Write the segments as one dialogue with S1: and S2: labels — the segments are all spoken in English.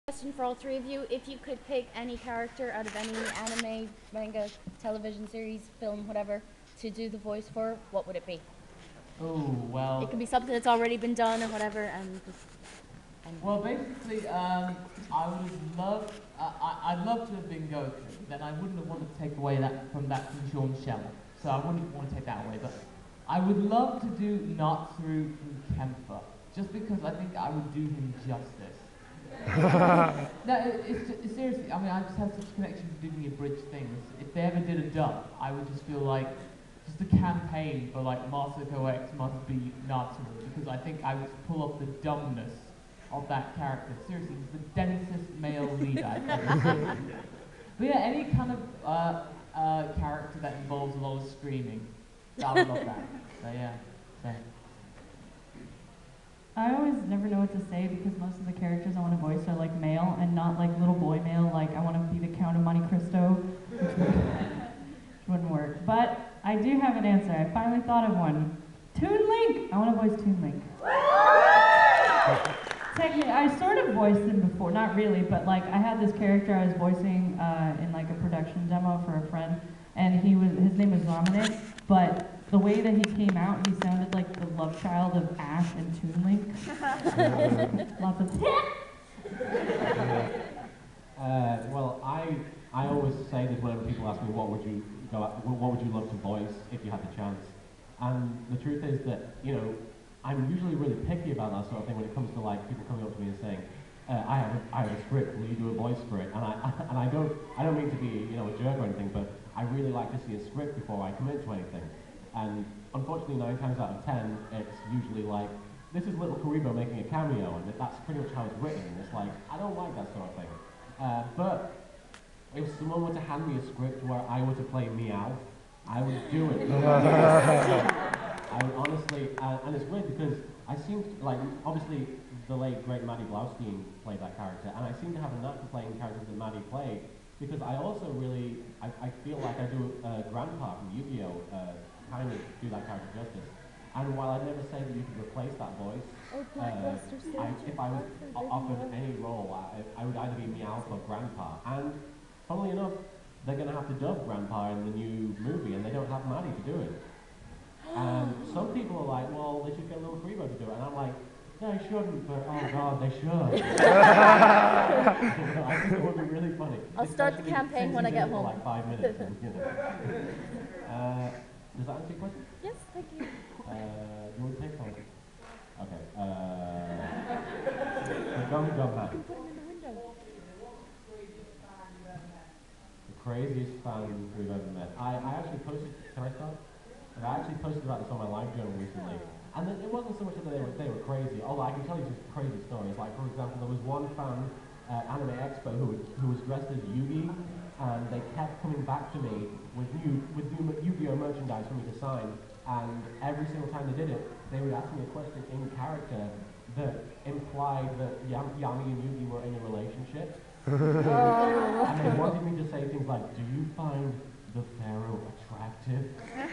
S1: Question for all three of you. If you could pick any character out of any anime, manga, television series, film, whatever, to do the voice for, what would it be?
S2: Oh, well.
S1: It could be something that's already been done or whatever, and
S2: Well, basically, I would love, I'd love to have been Goku. Then I wouldn't have wanted to take away that from Sean Shell. So I wouldn't want to take that away. But I would love to do Natsuru from Kemper, just because I think I would do him justice. No, it's seriously. I mean, I just have such a connection to doing abridged things. If they ever did a dub, I would just feel like just a campaign for like MasakoX must be Natsuru, because I think I would pull off the dumbness of that character. Seriously, he's the densest male lead I've ever seen. But yeah, any kind of character that involves a lot of screaming, I would love that. So yeah, so.
S3: I always never know what to say because most of the characters I want to voice are like male and not like little boy male, like I want to be the Count of Monte Cristo, which wouldn't work. But I do have an answer. I finally thought of one. Toon Link! I want to voice Toon Link. Technically, I sort of voiced him before, not really, but like I had this character I was voicing in like a production demo for a friend, and his name was Dominic, but the way that he came out, he sounded like the love child of Ash and Toon Link. Lots of
S4: well, I always say this whenever people ask me what would you love to voice if you had the chance, and the truth is that I'm usually really picky about that sort of thing when it comes to like people coming up to me and saying, I have a script, will you do a voice for it? And I don't mean to be a jerk or anything, but I really like to see a script before I commit to anything. And unfortunately, 9 times out of 10, it's usually like, this is little Kuriboh making a cameo, and that's pretty much how it's written. And it's like, I don't like that sort of thing. But if someone were to hand me a script where I were to play Meow, I would do it. I would honestly, and it's weird because I seem to, like, obviously the late great Maddie Blaustein played that character, and I seem to have a knack for playing characters that Maddie played, because I also really, I feel like I do Grandpa from Yu-Gi-Oh! Kind of do that character justice. And while I'd never say that you could replace that voice, if I was offered any role, I would either be Meowth or Grandpa. And funnily enough, they're going to have to dub Grandpa in the new movie, and they don't have Maddie to do it. And some people are like, well, they should get little Kuriboh to do it. And I'm like, they shouldn't, but oh god, they should. I think it would be really funny.
S1: I'll start the campaign when I get home.
S4: For like 5 minutes. And, does that answer your question?
S1: Yes, thank you.
S4: You want to take one? Okay. The Gum Hat. The craziest fan we've ever met. I actually posted, can I start? I actually posted about this on my live journal recently. And it wasn't so much that they were crazy, although I can tell you just crazy stories. Like, for example, there was one fan Anime Expo who was dressed as Yugi, and they kept coming back to me with new Yu-Gi-Oh! Merchandise for me to sign, and every single time they did it, they would ask me a question in character that implied that Yami and Yugi were in a relationship. And they wanted me to say things like, do you find the Pharaoh attractive?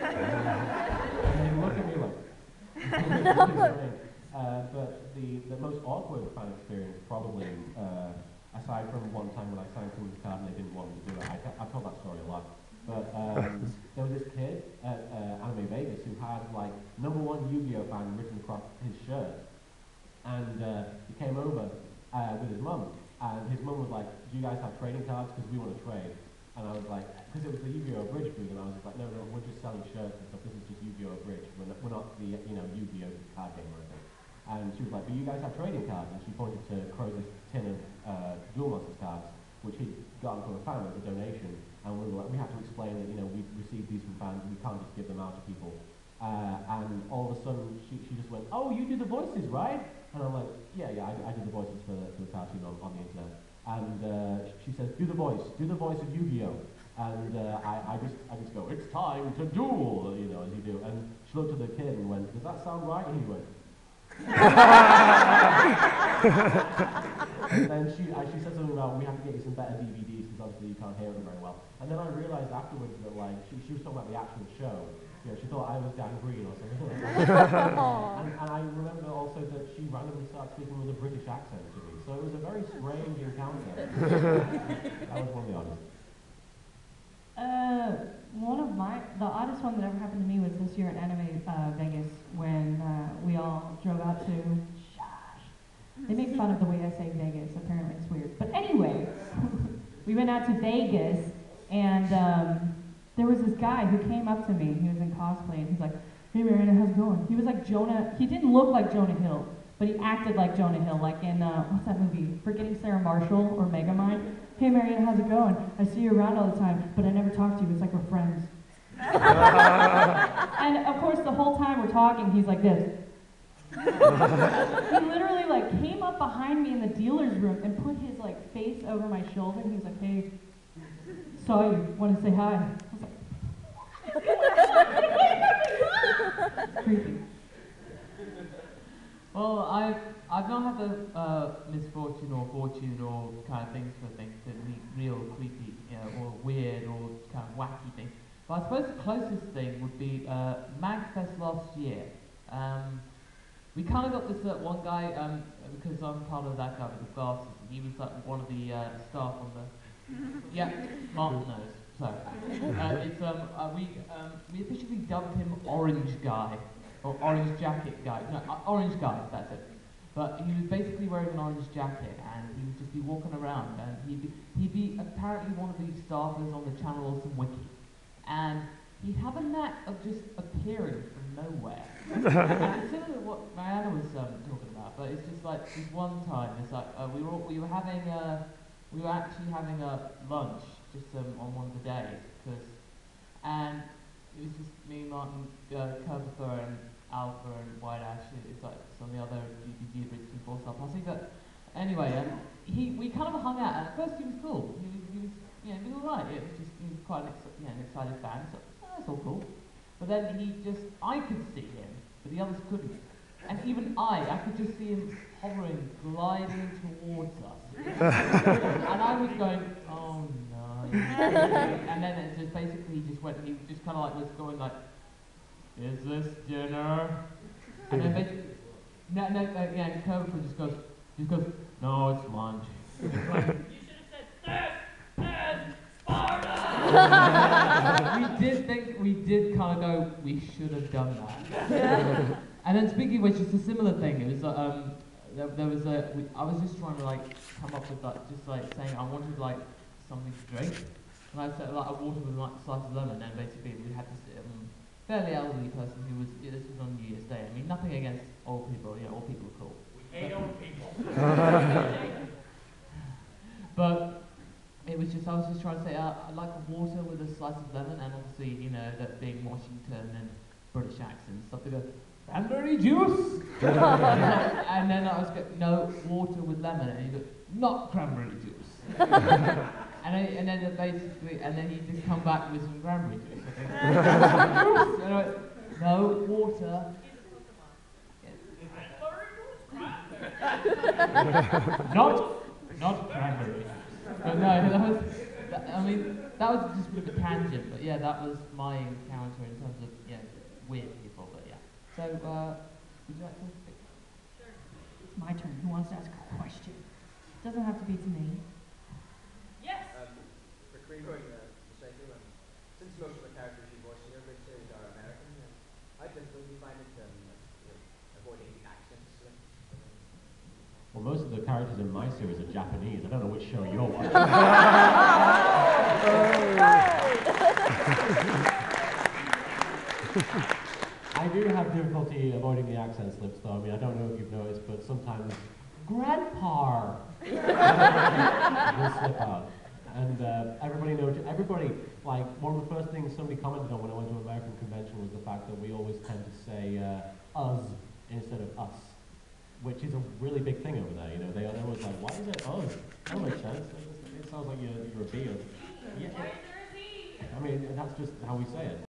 S4: And they look at me like, but the most awkward fan experience probably, aside from one time when I signed someone's card and they didn't want me to do it, I've told that story a lot, but there was this kid at Anime Vegas who had like #1 Yu-Gi-Oh! Fan written across his shirt, and he came over with his mum, and his mum was like, do you guys have trading cards, because we want to trade? And I was like, because it was the Yu-Gi-Oh! Bridge booth, and I was just like, no, we're just selling shirts and stuff, this is just Yu-Gi-Oh! Bridge, we're not the, Yu-Gi-Oh! Card game or anything. And she was like, but you guys have trading cards, and she pointed to Crow's tin of Duel Monsters cards, which he'd gotten from a fan as a donation, and we were like, we have to explain that, we've received these from fans, we can't just give them out to people. And all of a sudden, she just went, oh, you do the voices, right? And I'm like, yeah, I do the voices for the cartoon on the internet. And she says, do the voice of Yu-Gi-Oh! And I just go, it's time to duel, as you do. And she looked at the kid and went, does that sound right? And he went, and then she said something about, we have to get you some better DVDs because obviously you can't hear them very well. And then I realized afterwards that like she was talking about the actual show, You know, she thought I was Dan Green or something. and I remember also that she randomly started speaking with a British accent to me. So it was a very strange encounter. That was one of the oddest.
S3: The oddest one that ever happened to me was this year at Anime Vegas when we all drove out to, they make fun of the way I say Vegas, apparently it's weird. But anyway, we went out to Vegas and there was this guy who came up to me, he was in cosplay, and he's like, "Hey Marianne, how's it going?" He was like Jonah, he didn't look like Jonah Hill, but he acted like Jonah Hill, like in, what's that movie, Forgetting Sarah Marshall or Megamind? "Hey Marianne, how's it going? I see you around all the time, but I never talk to you, it's like we're friends." And of course, the whole time we're talking, he's like this. He literally like came up behind me in the dealer's room and put his like face over my shoulder, and he was like, "Hey, saw you, want to say hi?" I was like, creepy.
S2: Well, I've not had the misfortune or fortune or kind of things to meet real creepy, you know, or weird or kind of wacky things. But I suppose the closest thing would be MagFest last year. We kind of got this one guy, because I'm part of that guy with the glasses, and he was like one of the staff on the... Yeah, Martin knows. So, we officially dubbed him Orange Guy, or Orange Jacket Guy. No, Orange Guy, that's it. But he was basically wearing an orange jacket, and he would just be walking around, and he'd be apparently one of these staffers on the Channel Awesome Wiki. And he'd have a knack of just appearing from nowhere. And it's similar to what Marianne was talking about, but it's just like this one time, it's like we were actually having a lunch just on one of the days, and it was just me, Martin, Kuriboh, and Alpha, and White Ash. It's like some of the other GBG British people stuff. But anyway, we kind of hung out. And at first, he was cool. He was he was alright. It was just he was quite an excited fan. So that's all cool. But then I could see him, but the others couldn't. And even I could just see him hovering, gliding towards us. And I was going, oh no. And then it just basically he just went, and he just kind of like was going like, "Is this dinner?" And then basically, and Kuriboh just goes, "No, it's lunch." It's like, you should have said, "This is Sparta." we did kind of go, we should have done that. And then speaking of which, it's a similar thing. It was I was just trying to like come up with like just like saying I wanted like something to drink, and I said like a water with like a slice of lemon, and basically we had this fairly elderly person who was this was on New Year's Day. I mean, nothing against old people. Old people are cool. We hate old people. But it was just I was just trying to say I like a water with a slice of lemon, and obviously that being Washington and British accent stuff. They go, "Cranberry juice?" And then I was going, "No, water with lemon." And he goes, "Not cranberry juice." and then basically, and then he just come back with some cranberry juice. And I went, "No, water." Not cranberry juice. But no, that was just a bit of a tangent. But yeah, that was my encounter in terms of weird people. But yeah. So, would you like to speak?
S3: Sure. It's my turn. Who wants to ask a question? Doesn't have to be to me. Yes.
S5: For Kuriboh, since most of the characters you voice in your big series are American, how difficult do you find it avoiding the accents?
S4: Well, most of the characters in my series are Japanese. I don't know which show you're watching. I do have difficulty avoiding the accent slips, though. I mean, I don't know if you've noticed, but sometimes Grandpa will slip out. And everybody knows. Like, one of the first things somebody commented on when I went to an American convention was the fact that we always tend to say us instead of us, which is a really big thing over there. They're always like, "Why is it us?" That makes sense. It sounds like you're a beard. Yeah. I mean, that's just how we say it.